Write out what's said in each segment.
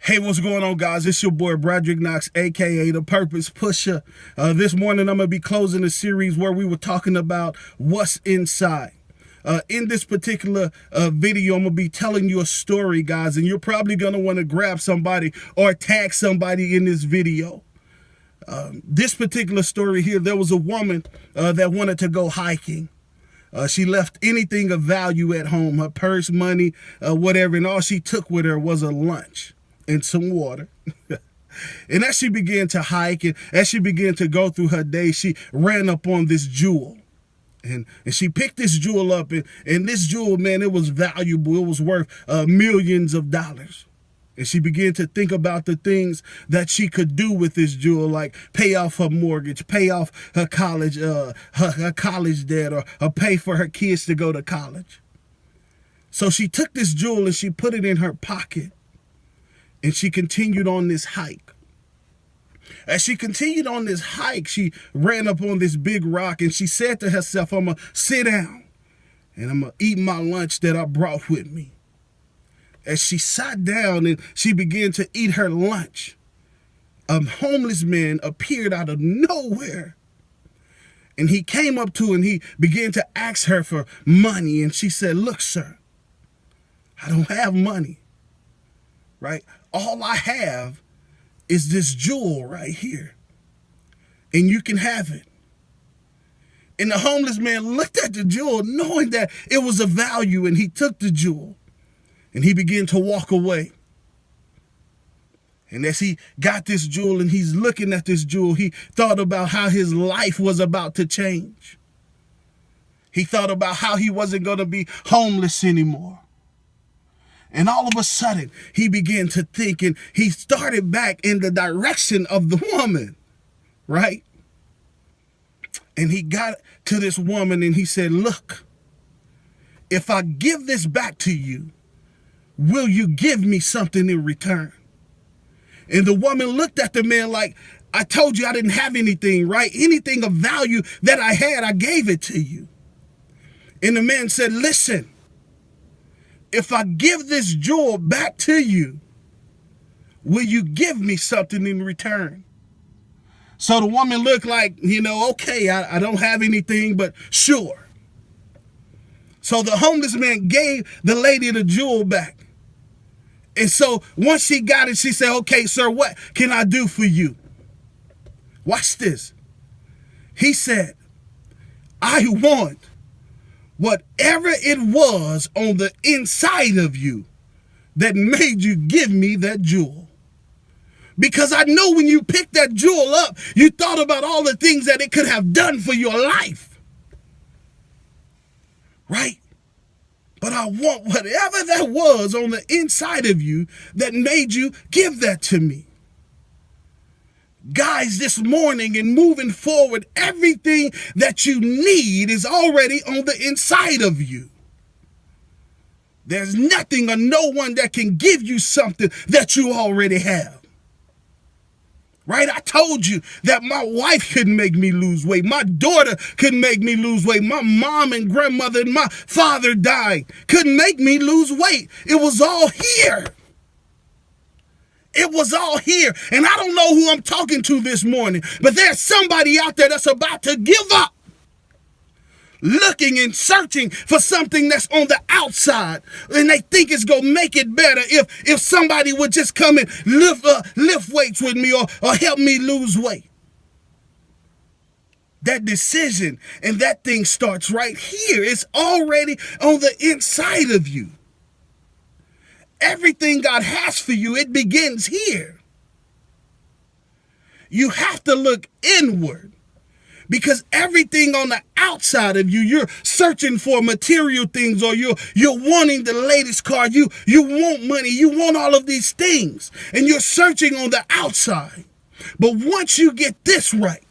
Hey, what's going on, guys? It's your boy Broderick Knox, aka the Purpose Pusher. This morning I'm gonna be closing a series where we were talking about what's inside. In this particular video, I'm gonna be telling you a story, guys, and you're probably gonna want to grab somebody or tag somebody in this video. This particular story here, there was a woman that wanted to go hiking. She left anything of value at home, her purse, money, whatever, and all she took with her was a lunch and some water. And as she began to hike and as she began to go through her day, she ran up on this jewel. And she picked this jewel up, and this jewel, man, it was valuable. It was worth millions of dollars. And she began to think about the things that she could do with this jewel, like pay off her mortgage, pay off her college, her college debt, or pay for her kids to go to college. So she took this jewel and she put it in her pocket, and she continued on this hike. As she continued on this hike, she ran up on this big rock and she said to herself, I'm going to sit down and I'm going to eat my lunch that I brought with me. As she sat down and she began to eat her lunch, a homeless man appeared out of nowhere. And he came up to her and he began to ask her for money. And she said, look, sir, I don't have money, right? All I have is this jewel right here, and you can have it. And the homeless man looked at the jewel knowing that it was of value, and he took the jewel and he began to walk away. And as he got this jewel and he's looking at this jewel, he thought about how his life was about to change. He thought about how he wasn't going to be homeless anymore. And all of a sudden, he began to think, and he started back in the direction of the woman, right? And he got to this woman and he said, look, if I give this back to you, will you give me something in return? And the woman looked at the man like, I told you I didn't have anything, right? Anything of value that I had, I gave it to you. And the man said, listen, if I give this jewel back to you, will you give me something in return? So the woman looked like, okay, I don't have anything, but sure. So the homeless man gave the lady the jewel back. And so once she got it, she said, okay, sir, what can I do for you? Watch this. He said, I want whatever it was on the inside of you that made you give me that jewel. Because I know when you picked that jewel up, you thought about all the things that it could have done for your life. Right? But I want whatever that was on the inside of you that made you give that to me. Guys, this morning and moving forward, everything that you need is already on the inside of you. There's nothing or no one that can give you something that you already have. Right? I told you that my wife couldn't make me lose weight. My daughter couldn't make me lose weight. My mom and grandmother and my father died. Couldn't make me lose weight. It was all here. It was all here. And I don't know who I'm talking to this morning, but there's somebody out there that's about to give up, looking and searching for something that's on the outside, and they think it's going to make it better if somebody would just come and lift weights with me or help me lose weight. That decision and that thing starts right here. It's already on the inside of you. Everything God has for you, it begins here. You have to look inward, because everything on the outside of you, you're searching for material things, or you're wanting the latest car. You want money. You want all of these things, and you're searching on the outside. But once you get this right,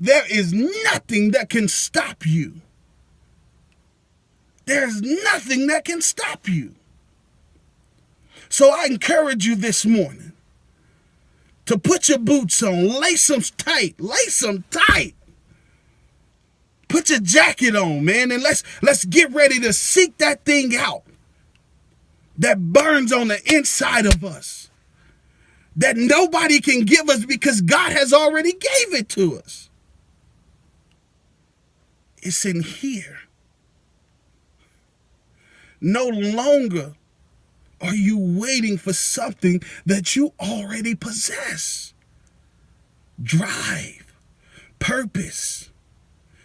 there is nothing that can stop you. There's nothing that can stop you. So I encourage you this morning to put your boots on, lace them tight, Put your jacket on, man, and let's get ready to seek that thing out. that burns on the inside of us, that nobody can give us because God has already gave it to us. It's in here. No longer are you waiting for something that you already possess. Drive, purpose,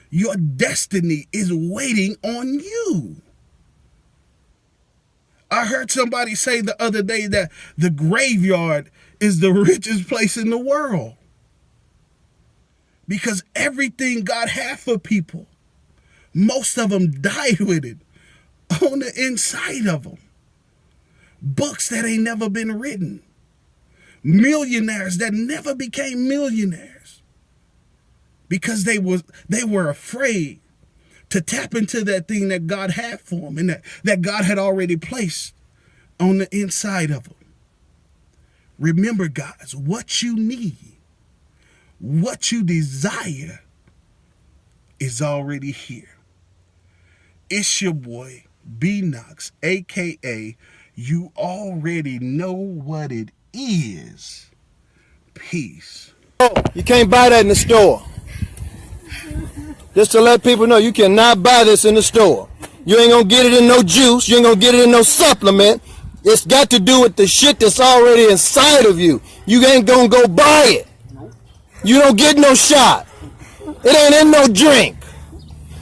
your destiny is waiting on you. I heard somebody say the other day that the graveyard is the richest place in the world, because everything God had for people, most of them died with it on the inside of them. Books that ain't never been written. Millionaires that never became millionaires because they were afraid to tap into that thing that God had for them and that God had already placed on the inside of them. Remember, guys, what you need, what you desire is already here. It's your boy, B Knox, aka You Already Know What It Is. Peace. You can't buy that in the store. Just to let people know, you cannot buy this in the store. You ain't gonna get it in no juice. You ain't gonna get it in no supplement. It's got to do with the shit that's already inside of you. You ain't gonna go buy it. You don't get no shot. It ain't in no drink.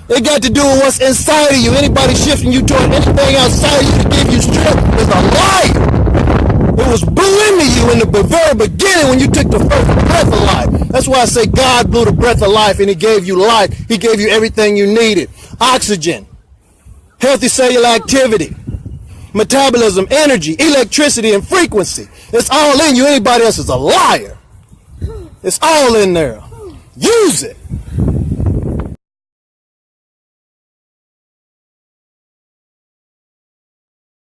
It got to do with what's inside of you. Anybody shifting you toward anything outside of you to give you strength is a liar. It was blew into you in the very beginning when you took the first breath of life. That's why I say God blew the breath of life and he gave you life. He gave you everything you needed. Oxygen, healthy cellular activity, metabolism, energy, electricity, and frequency. It's all in you. Anybody else is a liar. It's all in there. Use it.